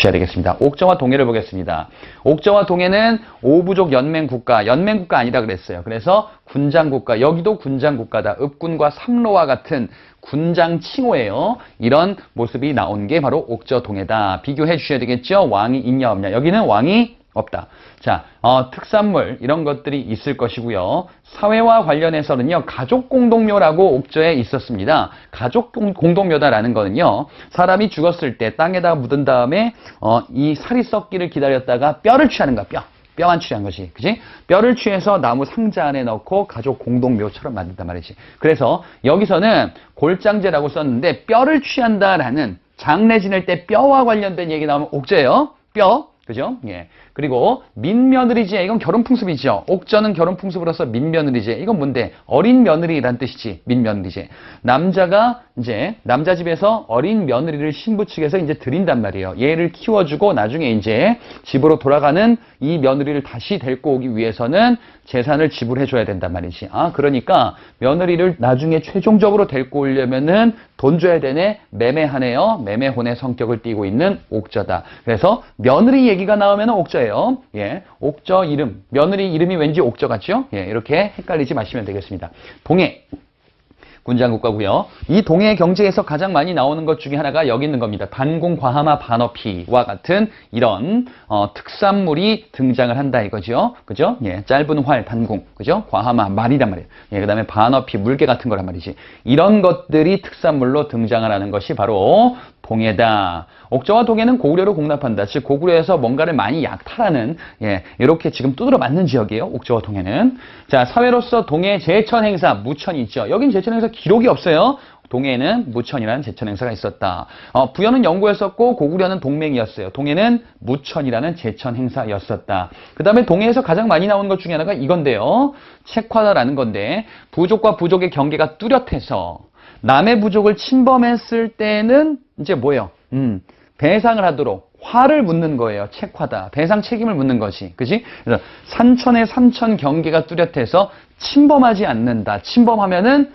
주셔야 되겠습니다. 옥저와 동해를 보겠습니다. 옥저와 동해는 오부족 연맹국가, 연맹국가 아니라 그랬어요. 그래서 군장국가, 여기도 군장국가다. 읍군과 삼로와 같은 군장 칭호예요. 이런 모습이 나온 게 바로 옥저 동해다. 비교해 주셔야 되겠죠? 왕이 있냐 없냐. 여기는 왕이 없다. 자, 특산물 이런 것들이 있을 것이고요. 사회와 관련해서는요. 가족 공동묘라고 옥저에 있었습니다. 가족 공동묘다라는 거는요. 사람이 죽었을 때 땅에다 묻은 다음에 이 살이 썩기를 기다렸다가 뼈를 취하는 거야. 뼈만 취한 것이, 그지? 뼈를 취해서 나무 상자 안에 넣고 가족 공동묘처럼 만든단 말이지. 그래서 여기서는 골장제라고 썼는데 뼈를 취한다라는 장례 지낼 때 뼈와 관련된 얘기 나오면 옥저예요. 뼈. 그죠? 예. 그리고 민며느리제, 이건 결혼풍습이죠. 옥저는 결혼풍습으로서 민며느리제. 이건 뭔데? 어린 며느리란 뜻이지. 민며느리제. 남자가 이제 남자 집에서 어린 며느리를 신부 측에서 이제 드린단 말이에요. 얘를 키워주고 나중에 이제 집으로 돌아가는 이 며느리를 다시 데리고 오기 위해서는 재산을 지불해줘야 된단 말이지. 그러니까 며느리를 나중에 최종적으로 데리고 오려면은 돈 줘야 되네. 매매하네요. 매매혼의 성격을 띠고 있는 옥저다. 그래서 며느리 얘기가 나오면 옥저예요. 예, 옥저 이름, 며느리 이름이 왠지 옥저 같죠? 예, 이렇게 헷갈리지 마시면 되겠습니다. 동해. 군장국가고요. 이 동해 경제에서 가장 많이 나오는 것 중에 하나가 여기 있는 겁니다. 반공, 과하마, 반어피와 같은 이런 특산물이 등장을 한다 이거죠. 그죠? 예, 짧은 활, 단궁, 그죠? 과하마, 말이란 말이에요. 예, 그다음에 반어피, 물개 같은 거란 말이지. 이런 것들이 특산물로 등장을 하는 것이 바로 동해다. 옥저와 동해는 고구려로 공납한다. 즉 고구려에서 뭔가를 많이 약탈하는, 예, 이렇게 지금 두드러 맞는 지역이에요. 옥저와 동해는. 자, 사회로서 동해 제천 행사, 무천이 있죠. 여긴 제천 행사 기록이 없어요. 동해에는 무천이라는 제천 행사가 있었다. 부여는 영구였었고 고구려는 동맹이었어요. 동해는 무천이라는 제천 행사였었다. 그 다음에 동해에서 가장 많이 나오는 것 중에 하나가 이건데요. 책화다라는 건데 부족과 부족의 경계가 뚜렷해서 남의 부족을 침범했을 때는 이제 뭐예요? 배상을 하도록 화를 묻는 거예요. 책화다. 배상 책임을 묻는 것이. 그지? 그래서 산천의 산천 경계가 뚜렷해서 침범하지 않는다. 침범하면은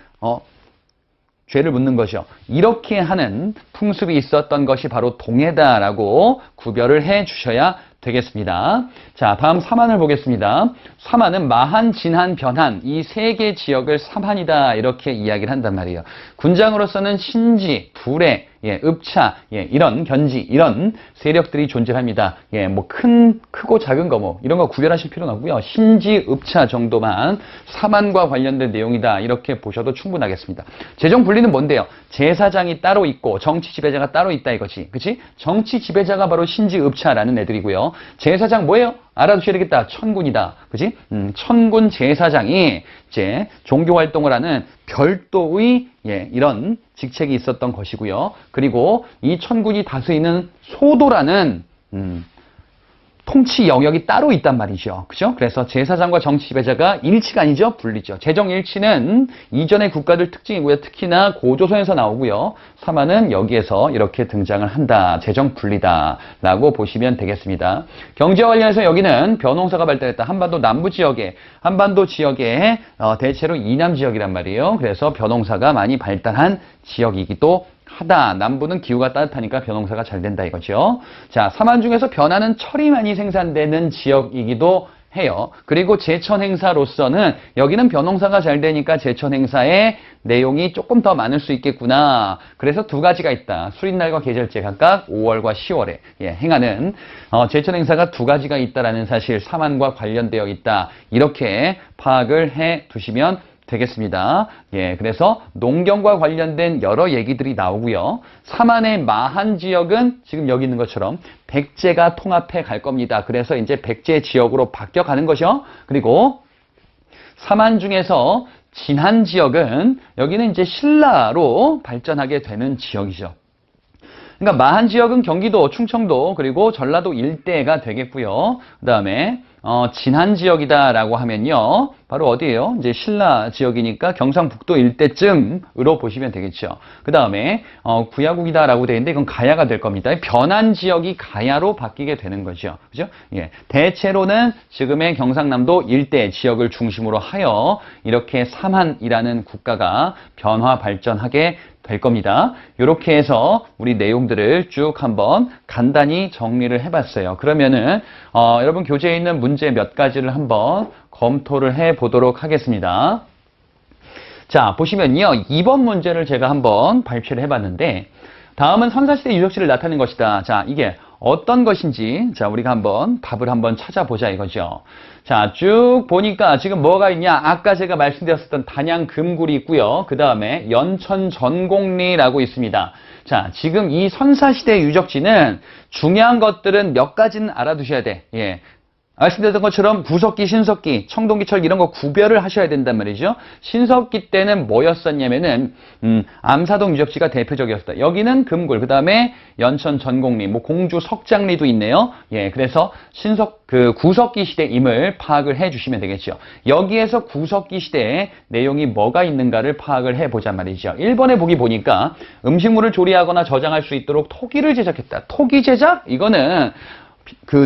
죄를 묻는 것이요. 이렇게 하는 풍습이 있었던 것이 바로 동해다라고 구별을 해 주셔야 되겠습니다. 자, 다음 삼한을 보겠습니다. 삼한은 마한, 진한, 변한 이 세 개 지역을 삼한이다 이렇게 이야기를 한단 말이에요. 군장으로서는 신지, 불의, 예, 읍차, 예, 이런 견지, 이런 세력들이 존재합니다. 예, 뭐 크고 작은 거 뭐 이런 거 구별하실 필요는 없고요. 신지, 읍차 정도만 삼한과 관련된 내용이다 이렇게 보셔도 충분하겠습니다. 재정 분리는 뭔데요? 제사장이 따로 있고 정치 지배자가 따로 있다 이거지. 그치? 정치 지배자가 바로 신지, 읍차라는 애들이고요. 제사장 뭐예요? 알아두셔야 되겠다. 천군이다. 그치? 천군 제사장이 이제 종교 활동을 하는 별도의, 예, 이런 직책이 있었던 것이고요. 그리고 이 천군이 다스리는 소도라는 통치 영역이 따로 있단 말이죠. 그죠? 그래서 제사장과 정치 지배자가 일치가 아니죠. 분리죠. 재정 일치는 이전의 국가들 특징이고요. 특히나 고조선에서 나오고요. 삼한은 여기에서 이렇게 등장을 한다. 재정 분리다라고 보시면 되겠습니다. 경제와 관련해서 여기는 벼농사가 발달했다. 한반도 남부 지역에, 한반도 지역에 대체로 이남 지역이란 말이에요. 그래서 벼농사가 많이 발달한 지역이기도 하다. 남부는 기후가 따뜻하니까 벼농사가 잘 된다 이거죠. 자, 삼한 중에서 벼나는 철이 많이 생산되는 지역이기도 해요. 그리고 제천 행사로서는 여기는 벼농사가 잘 되니까 제천 행사의 내용이 조금 더 많을 수 있겠구나. 그래서 두 가지가 있다. 수립날과 계절제 각각 5월과 10월에 행하는 제천 행사가 두 가지가 있다라는 사실, 삼한과 관련되어 있다. 이렇게 파악을 해 두시면 되겠습니다. 예, 그래서 농경과 관련된 여러 얘기들이 나오고요. 삼한의 마한 지역은 지금 여기 있는 것처럼 백제가 통합해 갈 겁니다. 그래서 이제 백제 지역으로 바뀌어 가는 것이요. 그리고 삼한 중에서 진한 지역은 여기는 이제 신라로 발전하게 되는 지역이죠. 그러니까 마한 지역은 경기도, 충청도, 그리고 전라도 일대가 되겠고요. 그 다음에 진한 지역이다라고 하면요. 바로 어디예요? 이제 신라 지역이니까 경상북도 일대쯤으로 보시면 되겠죠. 그 다음에 구야국이다라고 되어 있는데 이건 가야가 될 겁니다. 변한 지역이 가야로 바뀌게 되는 거죠. 그죠? 예. 대체로는 지금의 경상남도 일대 지역을 중심으로 하여 이렇게 삼한이라는 국가가 변화 발전하게 될 겁니다. 이렇게 해서 우리 내용들을 쭉 한번 간단히 정리를 해봤어요. 그러면은 여러분 교재에 있는 문제 몇 가지를 한번 검토를 해보도록 하겠습니다. 자, 보시면요. 2번 문제를 제가 한번 발표를 해봤는데 다음은 선사시대 유적지를 나타낸 것이다. 자, 이게 어떤 것인지 자 우리가 한번 답을 한번 찾아보자 이거죠. 자, 쭉 보니까 지금 뭐가 있냐? 아까 제가 말씀드렸었던 단양 금굴이 있고요. 그 다음에 연천 전곡리라고 있습니다. 자, 지금 이 선사시대 유적지는 중요한 것들은 몇 가지는 알아두셔야 돼. 예. 말씀드렸던 것처럼 구석기, 신석기, 청동기철 이런 거 구별을 하셔야 된단 말이죠. 신석기 때는 뭐였었냐면은 암사동 유적지가 대표적이었다. 여기는 금굴, 그 다음에 연천 전곡리, 뭐 공주 석장리도 있네요. 예, 그래서 구석기 시대임을 파악을 해주시면 되겠죠. 여기에서 구석기 시대에 내용이 뭐가 있는가를 파악을 해보자 말이죠. 1번에 보기 보니까 음식물을 조리하거나 저장할 수 있도록 토기를 제작했다. 토기 제작? 이거는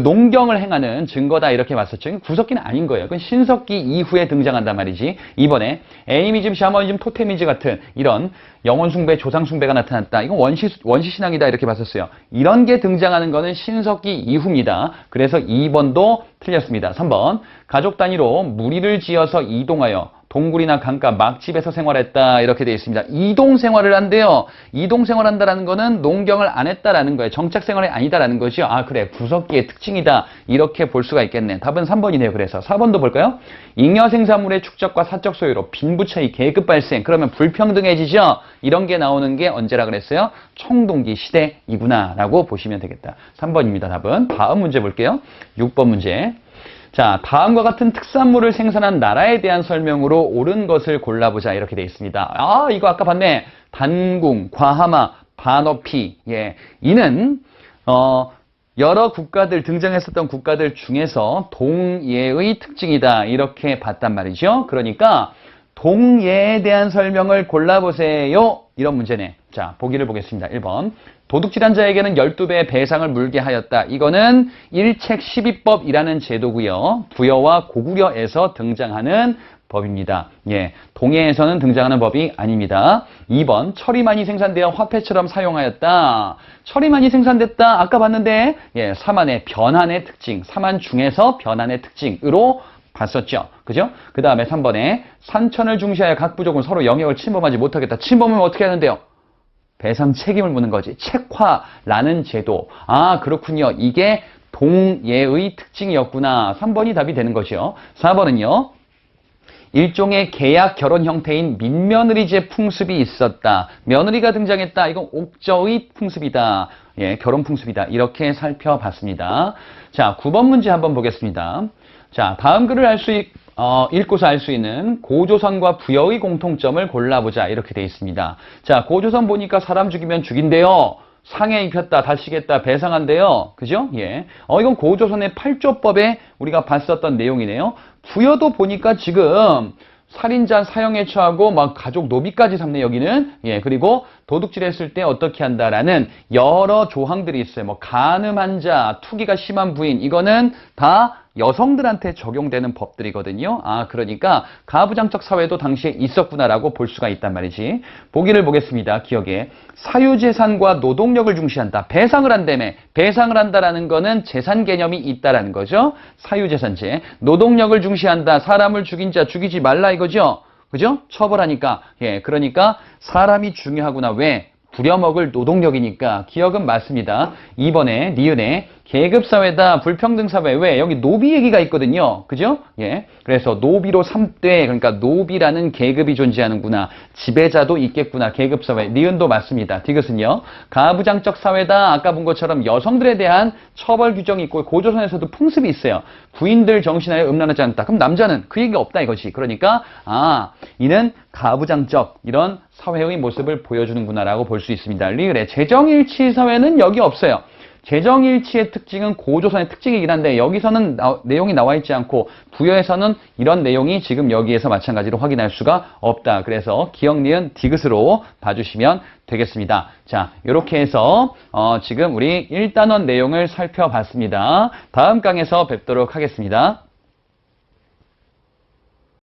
농경을 행하는 증거다 이렇게 봤었죠. 구석기는 아닌 거예요. 그건 신석기 이후에 등장한단 말이지. 이번에 애니미즘, 샤머니즘, 토테미즘 같은 이런 영혼 숭배, 조상 숭배가 나타났다. 이건 원시 신앙이다 이렇게 봤었어요. 이런 게 등장하는 거는 신석기 이후입니다. 그래서 2번도 틀렸습니다. 3번 가족 단위로 무리를 지어서 이동하여 동굴이나 강가, 막집에서 생활했다 이렇게 되어 있습니다. 이동 생활을 한대요. 이동 생활한다라는 거는 농경을 안 했다라는 거예요. 정착 생활이 아니다라는 거죠. 아 그래, 구석기의 특징이다 이렇게 볼 수가 있겠네. 답은 3번이네요. 그래서 4번도 볼까요? 잉여 생산물의 축적과 사적 소유로 빈부 차이, 계급 발생. 그러면 불평등해지죠. 이런 게 나오는 게 언제라 그랬어요? 청동기 시대이구나라고 보시면 되겠다. 3번입니다. 답은. 다음 문제 볼게요. 6번 문제. 자, 다음과 같은 특산물을 생산한 나라에 대한 설명으로 옳은 것을 골라보자 이렇게 되어 있습니다. 아, 이거 아까 봤네. 단궁, 과하마, 반어피. 예, 이는 여러 국가들 등장했었던 국가들 중에서 동예의 특징이다 이렇게 봤단 말이죠. 그러니까 동예에 대한 설명을 골라보세요. 이런 문제네. 자, 보기를 보겠습니다. 1번. 도둑질한 자에게는 12배의 배상을 물게 하였다. 이거는 일책 12법이라는 제도고요. 부여와 고구려에서 등장하는 법입니다. 예, 동해에서는 등장하는 법이 아닙니다. 2번. 철이 많이 생산되어 화폐처럼 사용하였다. 철이 많이 생산됐다. 아까 봤는데 예, 사만의 변환의 특징, 사만 중에서 변환의 특징으로 봤었죠. 그죠? 그 다음에 3번에 산천을 중시하여 각 부족은 서로 영역을 침범하지 못하겠다. 침범하면 어떻게 하는데요? 배상 책임을 묻는 거지. 책화라는 제도. 아, 그렇군요. 이게 동예의 특징이었구나. 3번이 답이 되는 거죠. 4번은요. 일종의 계약 결혼 형태인 민며느리제 풍습이 있었다. 며느리가 등장했다. 이건 옥저의 풍습이다. 예, 결혼 풍습이다. 이렇게 살펴봤습니다. 자, 9번 문제 한번 보겠습니다. 자, 다음 글을 읽고서 알 수 있는 고조선과 부여의 공통점을 골라보자 이렇게 되어 있습니다. 자, 고조선 보니까 사람 죽이면 죽인대요. 상해 입혔다, 다시겠다, 배상한대요. 그죠? 예. 이건 고조선의 8조법에 우리가 봤었던 내용이네요. 부여도 보니까 지금 살인자 사형에 처하고 막 가족 노비까지 삼네 여기는. 예, 그리고 도둑질했을 때 어떻게 한다라는 여러 조항들이 있어요. 뭐 간음한 자, 투기가 심한 부인 이거는 다 여성들한테 적용되는 법들이거든요. 아, 그러니까 가부장적 사회도 당시에 있었구나라고 볼 수가 있단 말이지. 보기를 보겠습니다. 기억에 사유재산과 노동력을 중시한다. 배상을 한다며. 배상을 한다라는 거는 재산 개념이 있다라는 거죠. 사유재산제. 노동력을 중시한다. 사람을 죽인 자 죽이지 말라 이거죠. 그죠? 처벌하니까. 예, 그러니까 사람이 중요하구나. 왜? 부려먹을 노동력이니까. 기억은 맞습니다. 2번에 니은에 계급사회다, 불평등사회. 왜? 여기 노비 얘기가 있거든요. 그죠? 예. 그래서 노비로 삼되, 그러니까 노비라는 계급이 존재하는구나. 지배자도 있겠구나. 계급사회. 니은도 맞습니다. 디귿은요. 가부장적 사회다. 아까 본 것처럼 여성들에 대한 처벌 규정이 있고, 고조선에서도 풍습이 있어요. 부인들 정신하에 음란하지 않다. 그럼 남자는 그 얘기가 없다 이거지. 그러니까, 이는 가부장적 이런 사회의 모습을 보여주는구나라고 볼 수 있습니다. 리을의 재정일치 사회는 여기 없어요. 재정일치의 특징은 고조선의 특징이긴 한데 여기서는 내용이 나와 있지 않고 부여에서는 이런 내용이 지금 여기에서 마찬가지로 확인할 수가 없다. 그래서 기억, 니은, 디귿으로 봐주시면 되겠습니다. 자, 이렇게 해서 지금 우리 1단원 내용을 살펴봤습니다. 다음 강에서 뵙도록 하겠습니다.